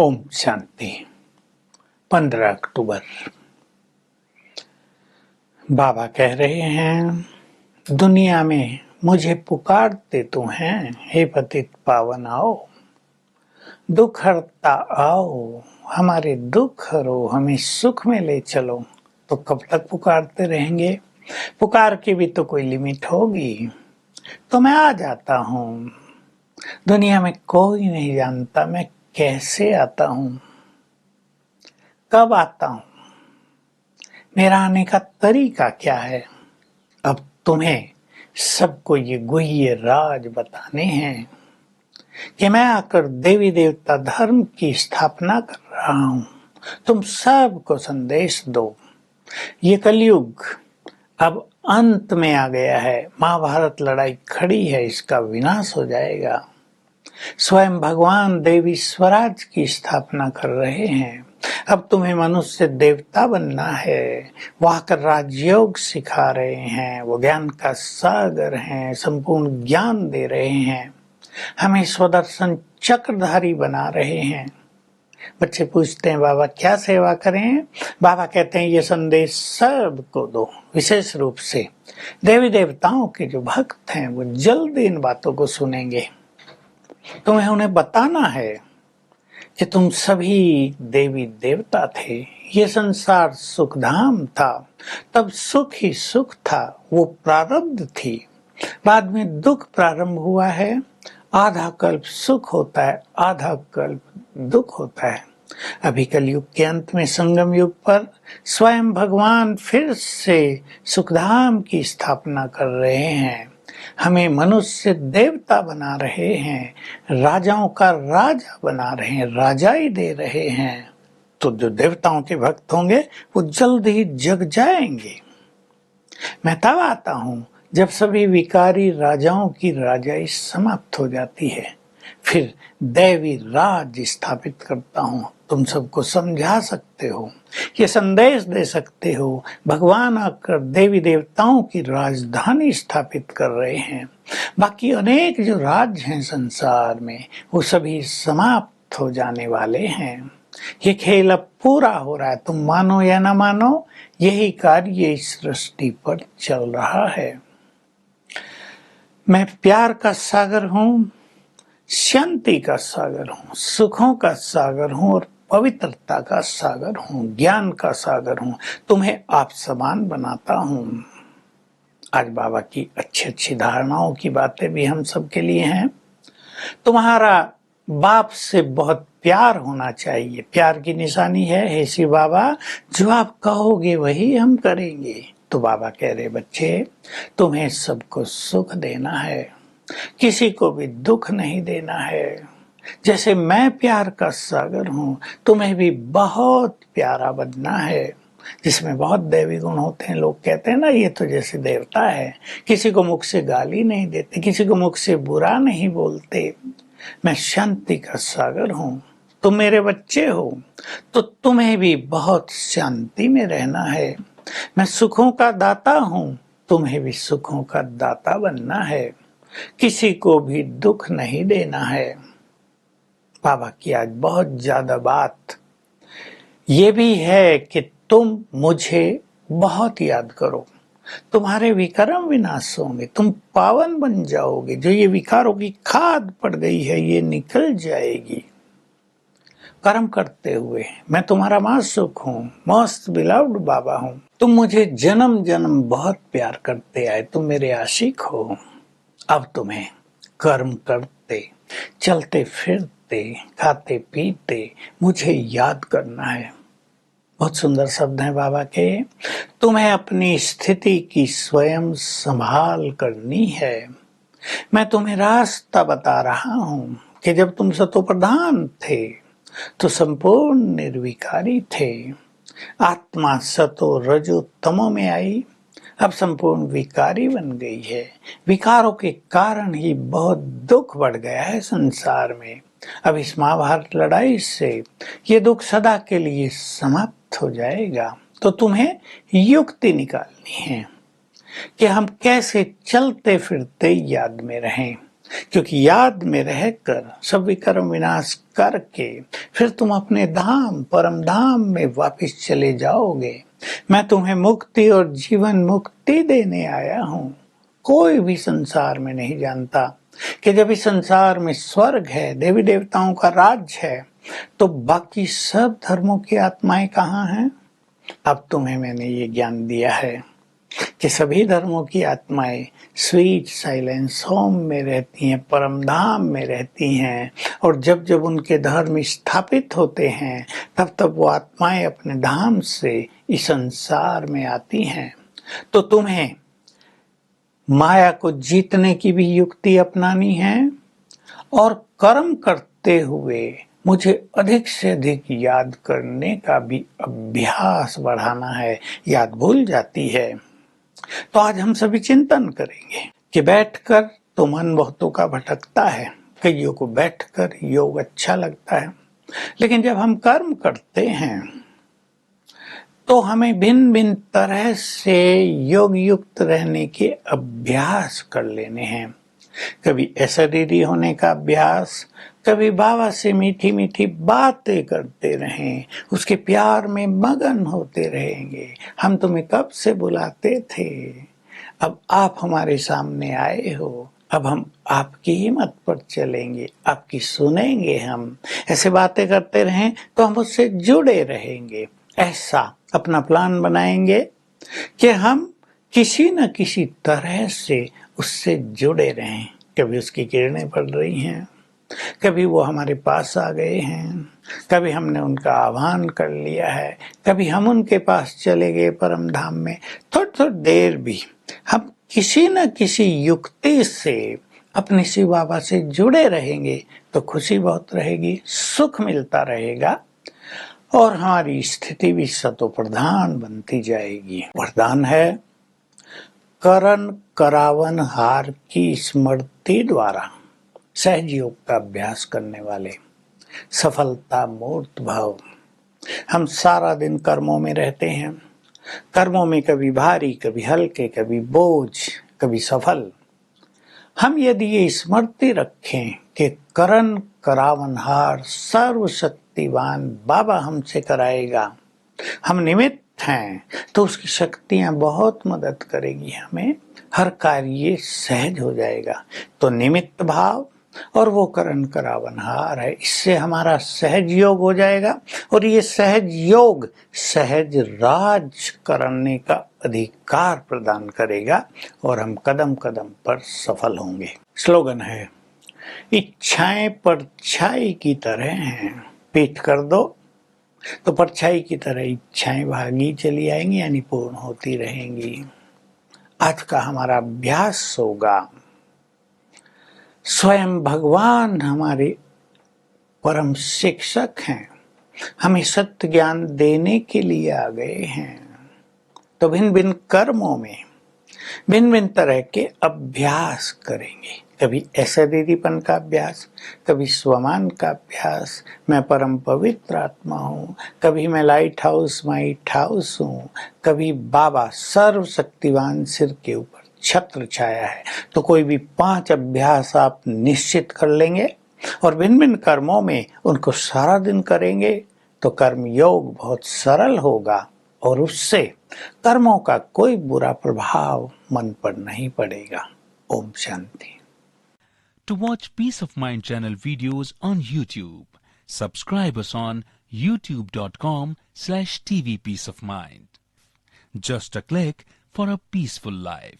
ओम शांति। 15 अक्टूबर। बाबा कह रहे हैं, दुनिया में मुझे पुकारते तो हैं, हे पतित पावन आओ, दुख हरता आओ, हमारे दुख हरो, हमें सुख में ले चलो। तो कब तक पुकारते रहेंगे? पुकार की भी तो कोई लिमिट होगी। तो मैं आ जाता हूँ। दुनिया में कोई नहीं जानता मैं कैसे आता हूँ, कब आता हूँ, मेरा आने का तरीका क्या है। अब तुम्हें सबको ये गुह्य राज बताने हैं कि मैं आकर देवी देवता धर्म की स्थापना कर रहा हूँ। तुम सबको संदेश दो। ये कलयुग अब अंत में आ गया है। महाभारत लड़ाई खड़ी है, इसका विनाश हो जाएगा। स्वयं भगवान देवी स्वराज की स्थापना कर रहे हैं। अब तुम्हें मनुष्य देवता बनना है। वह कर राजयोग सिखा रहे हैं। वो ज्ञान का सागर हैं, संपूर्ण ज्ञान दे रहे हैं। हमें स्वदर्शन चक्रधारी बना रहे हैं। बच्चे पूछते हैं, बाबा क्या सेवा करें? बाबा कहते हैं, ये संदेश सबको दो। विशेष रूप से देवी देवताओं के जो भक्त हैं वो जल्दी इन बातों को सुनेंगे। तुम्हें उन्हें बताना है कि तुम सभी देवी देवता थे। ये संसार सुखधाम था, तब सुख ही सुख था, वो प्रारब्ध थी। बाद में दुख प्रारंभ हुआ है। आधा कल्प सुख होता है, आधा कल्प दुख होता है। अभी कलयुग के अंत में संगम युग पर स्वयं भगवान फिर से सुखधाम की स्थापना कर रहे हैं। हमें मनुष्य देवता बना रहे हैं, राजाओं का राजा बना रहे हैं, राजाई दे रहे हैं। तो जो देवताओं के भक्त होंगे वो जल्द ही जग जाएंगे। मैं तब आता हूँ जब सभी विकारी राजाओं की राजाई समाप्त हो जाती है। फिर दैवी राज स्थापित करता हूँ। तुम सबको समझा सकते हो, ये संदेश दे सकते हो। भगवान आकर देवी देवताओं की राजधानी स्थापित कर रहे हैं। बाकी अनेक जो राज्य हैं संसार में, वो सभी समाप्त हो जाने वाले हैं। ये खेल अब पूरा हो रहा है। तुम मानो या ना मानो, यही कार्य इस सृष्टि पर चल रहा है। मैं प्यार का सागर हूँ, शांति का सागर हूँ, सुखों का सागर हूँ और पवित्रता का सागर हूँ, ज्ञान का सागर हूँ। तुम्हें आप समान बनाता हूँ। आज बाबा की अच्छी अच्छी धारणाओं की बातें भी हम सबके लिए हैं। तुम्हारा बाप से बहुत प्यार होना चाहिए। प्यार की निशानी है, हे शिव बाबा, जो आप कहोगे वही हम करेंगे। तो बाबा कह रहे, बच्चे तुम्हें सबको सुख देना है, किसी को भी दुख नहीं देना है। जैसे मैं प्यार का सागर हूँ, तुम्हें भी बहुत प्यारा बनना है, जिसमें बहुत दैवी गुण होते हैं। लोग कहते हैं ना, ये तो जैसे देवता है, किसी को मुख से गाली नहीं देते, किसी को मुख से बुरा नहीं बोलते। मैं शांति का सागर हूँ। तुम मेरे बच्चे हो तो तुम्हें भी बहुत शांति में रहना है। मैं सुखों का दाता हूँ, तुम्हें भी सुखों का दाता बनना है। किसी को भी दुख नहीं देना है। बाबा की आज बहुत ज्यादा बात ये भी है कि तुम मुझे बहुत याद करो। तुम्हारे विकर्म विनाश होंगे, तुम पावन बन जाओगे। जो ये विकारों की खाद पड़ गई है, ये निकल जाएगी। कर्म करते हुए मैं तुम्हारा मासूक हूँ, मोस्ट बिलव्ड बाबा हूँ। तुम मुझे जन्म जन्म बहुत प्यार करते आए, तुम मेरे आशिक हो। अब तुम्हें कर्म करते, चलते फिरते, खाते पीते मुझे याद करना है। बहुत सुंदर शब्द हैं बाबा के। तुम्हें अपनी स्थिति की स्वयं संभाल करनी है। मैं तुम्हें रास्ता बता रहा हूँ कि जब तुम सतो प्रधान थे तो संपूर्ण निर्विकारी थे। आत्मा सतो रजो तमो में आई, अब संपूर्ण विकारी बन गई है। विकारों के कारण ही बहुत दुख बढ़ गया है संसार में। अब इस महाभारत लड़ाई से ये दुख सदा के लिए समाप्त हो जाएगा। तो तुम्हें युक्ति निकालनी है कि हम कैसे चलते फिरते याद में रहें। क्योंकि याद में रहकर सब विकर्म विनाश करके फिर तुम अपने धाम परम धाम में वापस चले जाओगे। मैं तुम्हें मुक्ति और जीवन मुक्ति देने आया हूँ। कोई भी संसार में नहीं जानता कि जब इस संसार में स्वर्ग है, देवी देवताओं का राज है, तो बाकी सब धर्मों की आत्माएं कहाँ हैं? अब तुम्हें मैंने ये ज्ञान दिया है कि सभी धर्मों की आत्माएं स्वीट साइलेंस होम में रहती हैं, परम धाम में रहती हैं, और जब जब उनके धर्म स्थापित होते हैं तब तब वो आत्माएं अपने धाम से इस संसार में आती हैं। तो तुम्हें माया को जीतने की भी युक्ति अपनानी है और कर्म करते हुए मुझे अधिक से अधिक याद करने का भी अभ्यास बढ़ाना है। याद भूल जाती है। तो आज हम सभी चिंतन करेंगे कि बैठकर तो मन बहुतों का भटकता है, कईयों को बैठकर योग अच्छा लगता है, लेकिन जब हम कर्म करते हैं तो हमें भिन्न भिन्न तरह से योग युक्त रहने के अभ्यास कर लेने हैं। कभी एसिडिटी होने का अभ्यास, कभी बाबा से मीठी मीठी बातें करते रहें, उसके प्यार में मगन होते रहेंगे। हम तुम्हें कब से बुलाते थे, अब आप हमारे सामने आए हो, अब हम आपकी ही मत पर चलेंगे, आपकी सुनेंगे। हम ऐसे बातें करते रहें तो हम उससे जुड़े रहेंगे। ऐसा अपना प्लान बनाएंगे कि हम किसी न किसी तरह से उससे जुड़े रहें। कभी उसकी किरणें पड़ रही हैं, कभी वो हमारे पास आ गए हैं, कभी हमने उनका आह्वान कर लिया है, कभी हम उनके पास चले गए परम धाम में। थोड़ी थोड़ी देर भी हम किसी न किसी युक्ति से अपने शिव बाबा से जुड़े रहेंगे तो खुशी बहुत रहेगी, सुख मिलता रहेगा और हमारी स्थिति भी सतो प्रधान बनती जाएगी। वरदान है, करण करावन हार की स्मृति द्वारा सहज योग का अभ्यास करने वाले सफलता मूर्त भाव। हम सारा दिन कर्मों में रहते हैं, कर्मों में कभी भारी, कभी हल्के, कभी बोझ, कभी सफल। हम यदि ये स्मृति रखें कि करण करावनहार सर्वशक्तिवान बाबा हमसे कराएगा, हम निमित्त हैं, तो उसकी शक्तियां बहुत मदद करेगी हमें, हर कार्य सहज हो जाएगा। तो निमित्त भाव और वो करण करावनहार है, इससे हमारा सहज योग हो जाएगा और ये सहज योग सहज राज करने का अधिकार प्रदान करेगा और हम कदम कदम पर सफल होंगे। स्लोगन है, इच्छाएं परछाई की तरह हैं, पीठ कर दो तो परछाई की तरह इच्छाएं भागी चली आएंगी, यानी पूर्ण होती रहेंगी। आज का हमारा अभ्यास होगा, स्वयं भगवान हमारे परम शिक्षक हैं, हमें सत्य ज्ञान देने के लिए आ गए हैं। तो भिन्न भिन्न कर्मों में भिन्न भिन्न तरह के अभ्यास करेंगे। कभी ऐश्वर्यपन का अभ्यास, कभी स्वमान का अभ्यास, मैं परम पवित्र आत्मा हूँ, कभी मैं लाइट हाउस हूँ, कभी बाबा सर्वशक्तिवान सिर के ऊपर छत्र छाया है। तो कोई भी 5 अभ्यास आप निश्चित कर लेंगे और भिन्न भिन्न कर्मों में उनको सारा दिन करेंगे तो कर्म योग बहुत सरल होगा और उससे कर्मों का कोई बुरा प्रभाव मन पर नहीं पड़ेगा। Om Shanti. To watch Peace of Mind channel videos on YouTube, subscribe us on youtube.com/tvpeaceofmind. Just a click for a peaceful life.